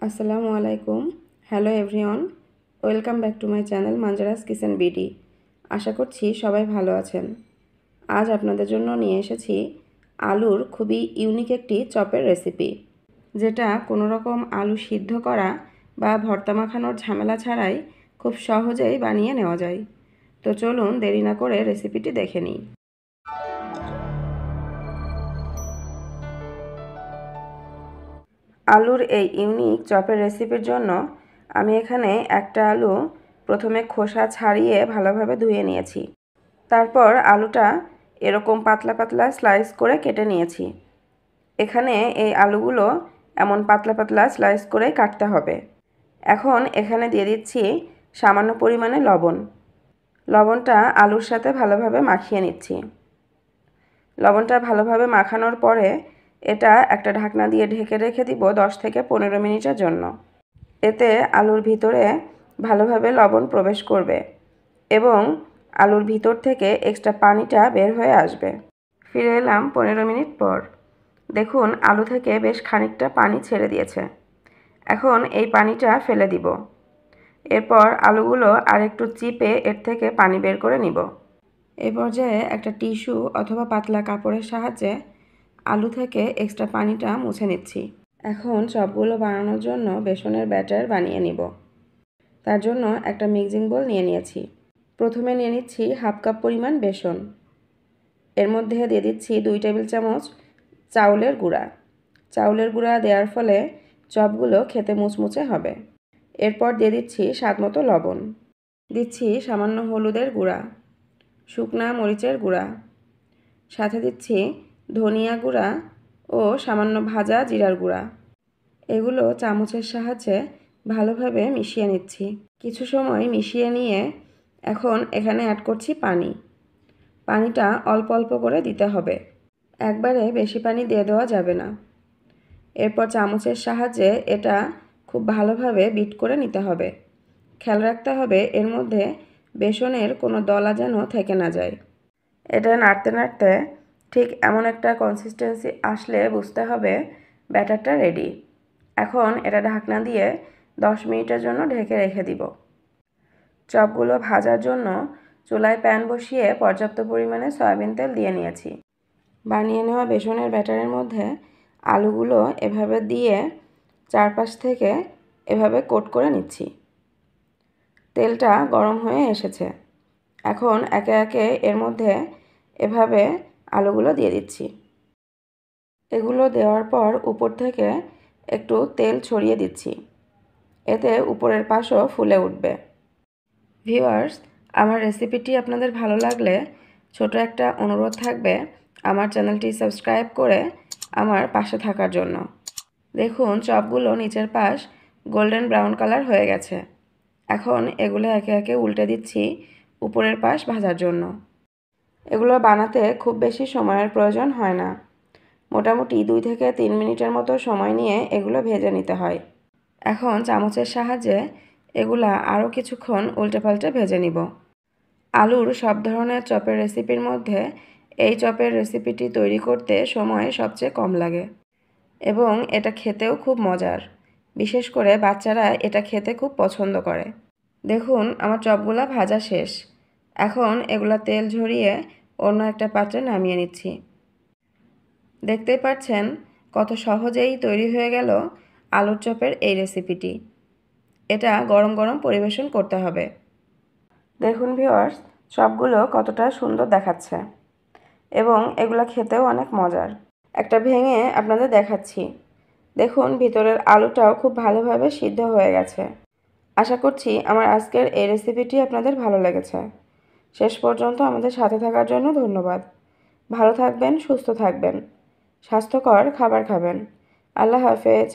আসসালামু আলাইকুম। Hello everyone, welcome back to my channel Manjaras kitchen BD. আশা করছি সবাই ভালো আছেন। আজ আপনাদের জন্য নিয়ে এসেছি আলুর খুবই ইউনিক একটি চপের রেসিপি, যেটা কোনো রকম আলু সিদ্ধ করা বা ভর্তা মাখানোর ঝামেলা ছাড়াই খুব সহজেই বানিয়ে নেওয়া যায়। তো চলুন দেরি না করে রেসিপিটি দেখে নিই। আলুর এই ইউনিক চপের রেসিপির জন্য আমি এখানে একটা আলু প্রথমে খোসা ছাড়িয়ে ভালোভাবে ধুয়ে নিয়েছি। তারপর আলুটা এরকম পাতলা পাতলা স্লাইস করে কেটে নিয়েছি। এখানে এই আলুগুলো এমন পাতলা পাতলা স্লাইস করে কাটতে হবে। এখন এখানে দিয়ে দিচ্ছি সামান্য পরিমাণে লবণ। লবণটা আলুর সাথে ভালোভাবে মাখিয়ে নিচ্ছি। লবণটা ভালোভাবে মাখানোর পরে এটা একটা ঢাকনা দিয়ে ঢেকে রেখে দিব 10 থেকে 15 মিনিটের জন্য। এতে আলুর ভিতরে ভালোভাবে লবণ প্রবেশ করবে এবং আলুর ভিতর থেকে এক্সট্রা পানিটা বের হয়ে আসবে। ফিরে এলাম 15 মিনিট পর। দেখুন আলু থেকে বেশ খানিকটা পানি ছেড়ে দিয়েছে। এখন এই পানিটা ফেলে দিব। এরপর আলুগুলো আরেকটু চিপে এর থেকে পানি বের করে নিব। এই পর্যায়ে একটা টিস্যু অথবা পাতলা কাপড়ের সাহায্যে আলু থেকে এক্সট্রা পানিটা মুছে নিচ্ছি। এখন চপগুলো বানানোর জন্য বেসনের ব্যাটার বানিয়ে নিব। তার জন্য একটা মিক্সিং বোল নিয়ে নিয়েছি। প্রথমে নিয়ে নিচ্ছি হাফ কাপ পরিমাণ বেসন। এর মধ্যে দিয়ে দিচ্ছি 2 টেবিল চামচ চাউলের গুঁড়া। চাউলের গুঁড়া দেওয়ার ফলে চপগুলো খেতে মুচমুচে হবে। এরপর দিয়ে দিচ্ছি স্বাদমতো লবণ। দিচ্ছি সামান্য হলুদের গুঁড়া, শুকনা মরিচের গুঁড়া, সাথে দিচ্ছি ধনিয়া গুঁড়া ও সামান্য ভাজা জিরার গুঁড়া। এগুলো চামচের সাহায্যে ভালোভাবে মিশিয়ে নিচ্ছি। কিছু সময় মিশিয়ে নিয়ে এখন এখানে অ্যাড করছি পানি। পানিটা অল্প অল্প করে দিতে হবে, একবারে বেশি পানি দিয়ে দেওয়া যাবে না। এরপর চামচের সাহায্যে এটা খুব ভালোভাবে বিট করে নিতে হবে। খেয়াল রাখতে হবে এর মধ্যে বেসনের কোনো দলা যেন থেকে না যায়। এটা নাড়তে নাড়তে ঠিক এমন একটা কনসিস্টেন্সি আসলে বুঝতে হবে ব্যাটারটা রেডি। এখন এটা ঢাকনা দিয়ে 10 মিনিটের জন্য ঢেকে রেখে দিব। চপগুলো ভাজার জন্য চুলায় প্যান বসিয়ে পর্যাপ্ত পরিমাণে সয়াবিন তেল দিয়ে নিয়েছি। বানিয়ে নেওয়া বেসনের ব্যাটারের মধ্যে আলুগুলো এভাবে দিয়ে চারপাশ থেকে এভাবে কোট করে নিচ্ছি। তেলটা গরম হয়ে এসেছে। এখন একে একে এর মধ্যে এভাবে আলুগুলো দিয়ে দিচ্ছি। এগুলো দেওয়ার পর উপর থেকে একটু তেল ছড়িয়ে দিচ্ছি। এতে উপরের পাশও ফুলে উঠবে। ভিউয়ার্স, আমার রেসিপিটি আপনাদের ভালো লাগলে ছোট একটা অনুরোধ থাকবে আমার চ্যানেলটি সাবস্ক্রাইব করে আমার পাশে থাকার জন্য। দেখুন চপগুলো নিচের পাশ গোল্ডেন ব্রাউন কালার হয়ে গেছে। এখন এগুলো একে একে উল্টে দিচ্ছি উপরের পাশ ভাজার জন্য। এগুলো বানাতে খুব বেশি সময়ের প্রয়োজন হয় না। মোটামুটি 2 থেকে 3 মিনিটের মতো সময় নিয়ে এগুলো ভেজে নিতে হয়। এখন চামচের সাহায্যে এগুলা আরও কিছুক্ষণ উল্টে পাল্টে ভেজে নিব। আলুর সব ধরনের চপের রেসিপির মধ্যে এই চপের রেসিপিটি তৈরি করতে সময় সবচেয়ে কম লাগে এবং এটা খেতেও খুব মজার। বিশেষ করে বাচ্চারা এটা খেতে খুব পছন্দ করে। দেখুন আমার চপগুলা ভাজা শেষ। এখন এগুলা তেল ঝরিয়ে অন্য একটা পাত্রে নামিয়ে নিচ্ছি। দেখতেই পাচ্ছেন কত সহজেই তৈরি হয়ে গেল আলুর চপের এই রেসিপিটি। এটা গরম গরম পরিবেশন করতে হবে। দেখুন ভিউয়ার্স, চপগুলো কতটা সুন্দর দেখাচ্ছে এবং এগুলো খেতেও অনেক মজার। একটা ভেঙে আপনাদের দেখাচ্ছি। দেখুন ভিতরের আলুটাও খুব ভালোভাবে সিদ্ধ হয়ে গেছে। আশা করছি আমার আজকের এই রেসিপিটি আপনাদের ভালো লেগেছে। শেষ পর্যন্ত আমাদের সাথে থাকার জন্য ধন্যবাদ। ভালো থাকবেন, সুস্থ থাকবেন, স্বাস্থ্যকর খাবার খাবেন। আল্লাহ হাফেজ।